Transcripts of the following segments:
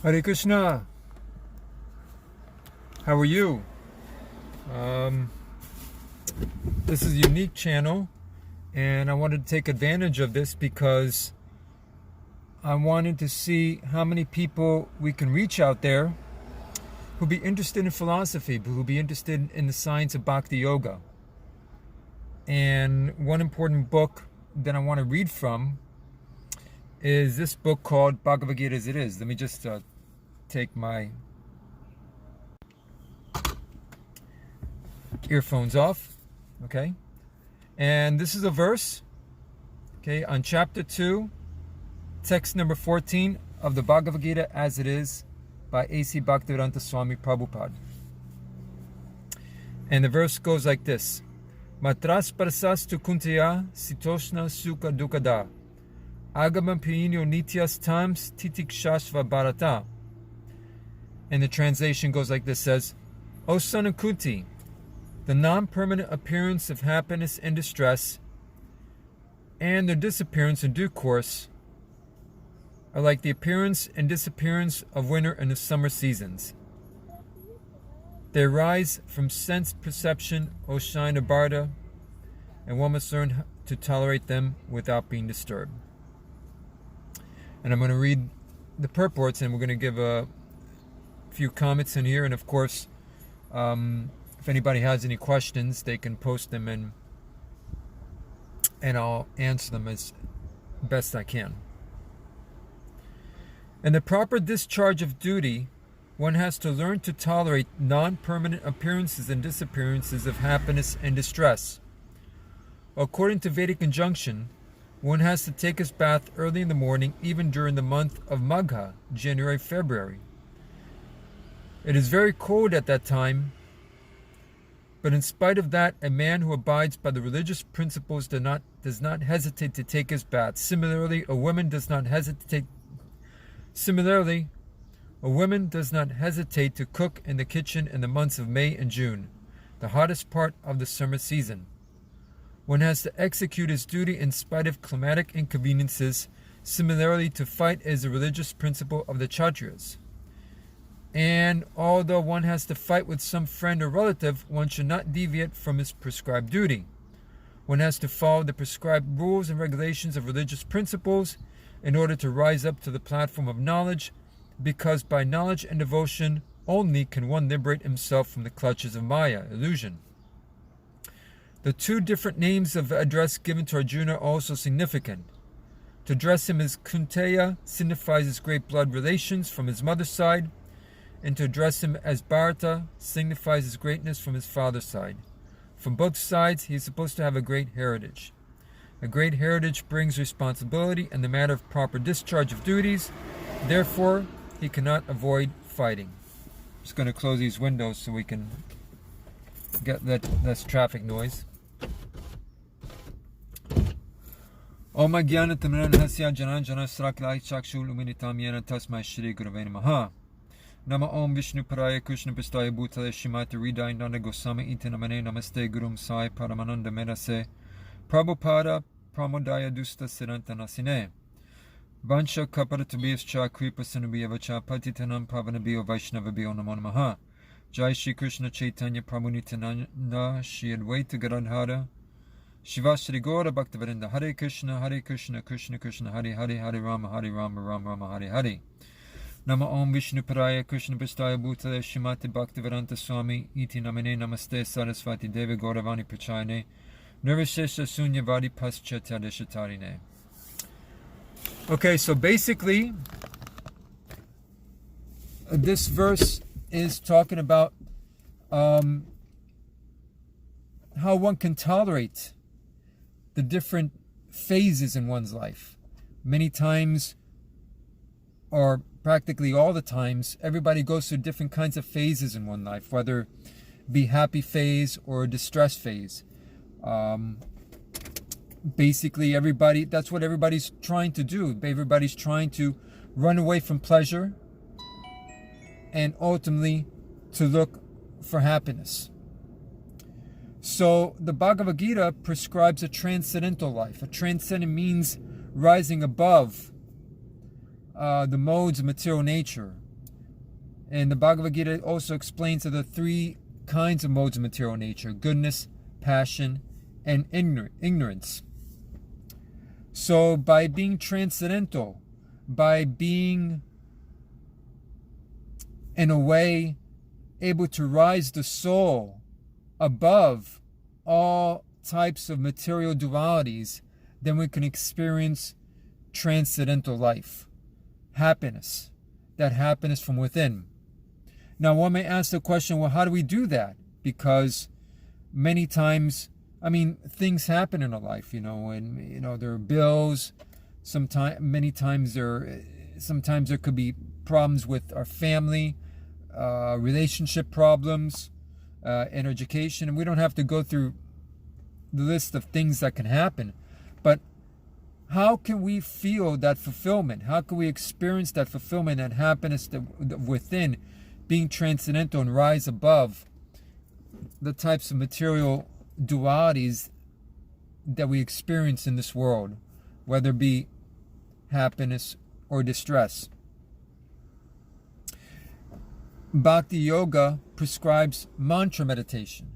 Hare Krishna. How are you? This is a unique channel, and I wanted to take advantage of this because I wanted to see how many people we can reach out there who'll be interested in philosophy, but who'll be interested in the science of Bhakti Yoga. And one important book that I want to read from is this book called Bhagavad Gita as It Is. Let me just take my earphones off, okay? And this is a verse, okay, on chapter 2, text number 14 of the Bhagavad Gita as It Is by A.C. Bhaktivedanta Swami Prabhupada. And the verse goes like this: Matras parasas tu kuntaya sitoshna sukha dukada agama pinyo nityas tams titikshashva bharata. And the translation goes like this, says, O son of Kunti, the non-permanent appearance of happiness and distress and their disappearance in due course are like the appearance and disappearance of winter and the summer seasons. They arise from sense perception, O shine of Bharata, and one must learn to tolerate them without being disturbed. And I'm going to read the purports, and we're going to give a few comments in here, and of course, if anybody has any questions, they can post them and I'll answer them as best I can. In the proper discharge of duty, one has to learn to tolerate non-permanent appearances and disappearances of happiness and distress. According to Vedic injunction, one has to take his bath early in the morning, even during the month of Magha, January, February. It is very cold at that time, but in spite of that, a man who abides by the religious principles does not hesitate to take his bath. Similarly, a woman does not hesitate to cook in the kitchen in the months of May and June, the hottest part of the summer season. One has to execute his duty in spite of climatic inconveniences. Similarly, to fight is a religious principle of the Kshatriyas. And although one has to fight with some friend or relative, one should not deviate from his prescribed duty. One has to follow the prescribed rules and regulations of religious principles in order to rise up to the platform of knowledge, because by knowledge and devotion only can one liberate himself from the clutches of Maya, illusion. The two different names of address given to Arjuna are also significant. To address him as Kunteya signifies his great blood relations from his mother's side, and to address him as Bharata signifies his greatness from his father's side. From both sides, he is supposed to have a great heritage. A great heritage brings responsibility in the matter of proper discharge of duties. Therefore, he cannot avoid fighting. I'm just going to close these windows so we can get less traffic noise. Om Jnana Timran Hasya Janan Janasraklai Chakshul Uminitam Yena Tasmai Shri Gurave Namaha. Nama Om Vishnu Paraya Krishna Pistaya Bhutale Shimata Ridai Nanda Gosami Itinamane Namaste Gurum Sai Paramananda Medase Prabhupada Pramodaya Dusta Siddhanta Nasine Vansha Kaparatubhyas Cha Kripa Sanubhyavacha Patitanam Pavanabhyo Vaishnavabhyo Namo Namaha. Jai Shri Krishna Chaitanya Prabhu Nityananda Shri Advaita Gadadhara Shiva Shri Gaura Bhaktivedanta. Hare Krishna Krishna Krishna Hare Hare, Hare Rama Rama Rama Hare Hare. Nama Om Vishnu Paraya Krishna Pistaya Bhutale Shrimati Bhaktivedanta Swami Iti Namane Namaste Sarasvati Deva Gauravani Prachayane Nirvishesha Sunyavadi Paschatadeshatarine. Okay, so basically, this verse is talking about how one can tolerate the different phases in one's life. Many times, or practically all the times, everybody goes through different kinds of phases in one life, whether it be happy phase or a distress phase. Basically, that's what everybody's trying to do. Everybody's trying to run away from pleasure and ultimately to look for happiness. So the Bhagavad Gita prescribes a transcendental life. A transcendent means rising above the modes of material nature, And the Bhagavad Gita also explains that the three kinds of modes of material nature: goodness, passion, and ignorance. So by being transcendental, by being, in a way, able to rise the soul above all types of material dualities, then we can experience transcendental life, happiness, that happiness from within. Now, one may ask the question, well, how do we do that? Because many times, things happen in our life, and there are bills. Many times there could be problems with our family, relationship problems, and education, and we don't have to go through the list of things that can happen. But how can we feel that fulfillment? How can we experience that fulfillment and happiness that within, being transcendental and rise above the types of material dualities that we experience in this world, whether it be happiness or distress? Bhakti Yoga prescribes mantra meditation.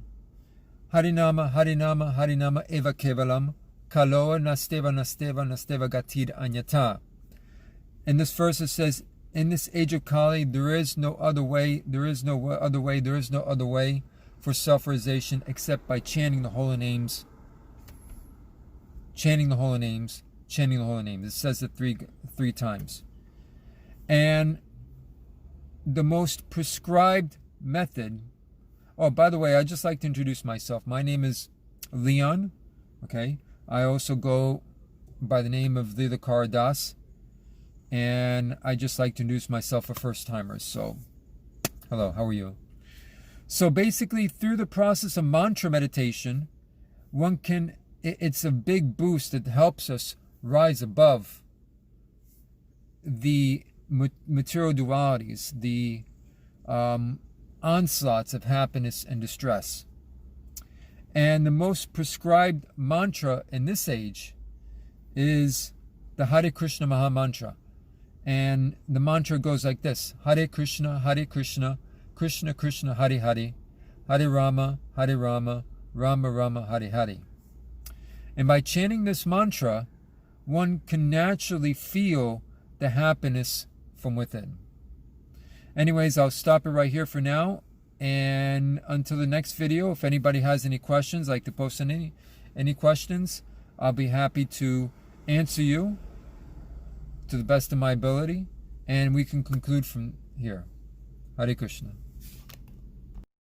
Harinama, Harinama, Harinama eva kevalam, kaloa nasteva nasteva nasteva gatir anyata. In this verse it says, in this age of Kali, there is no other way, there is no other way, there is no other way for self-realization except by chanting the holy names. Chanting the holy names, chanting the holy names. It says it three times. And the most prescribed method. Oh, by the way, I'd just like to introduce myself. My name is Leon. Okay. I also go by the name of Lilakara Das. And I just like to introduce myself for first timers. So, hello, how are you? So basically, through the process of mantra meditation, it's a big boost that helps us rise above the material dualities, the onslaughts of happiness and distress. And the most prescribed mantra in this age is the Hare Krishna Maha Mantra. And the mantra goes like this: Hare Krishna, Krishna Krishna, Hare Hare, Hare Rama, Rama Rama, Hare Hare. And by chanting this mantra, one can naturally feel the happiness from within. Anyways, I'll stop it right here for now. And until the next video, if anybody has any questions, like to post any questions, I'll be happy to answer you to the best of my ability. And we can conclude from here. Hare Krishna.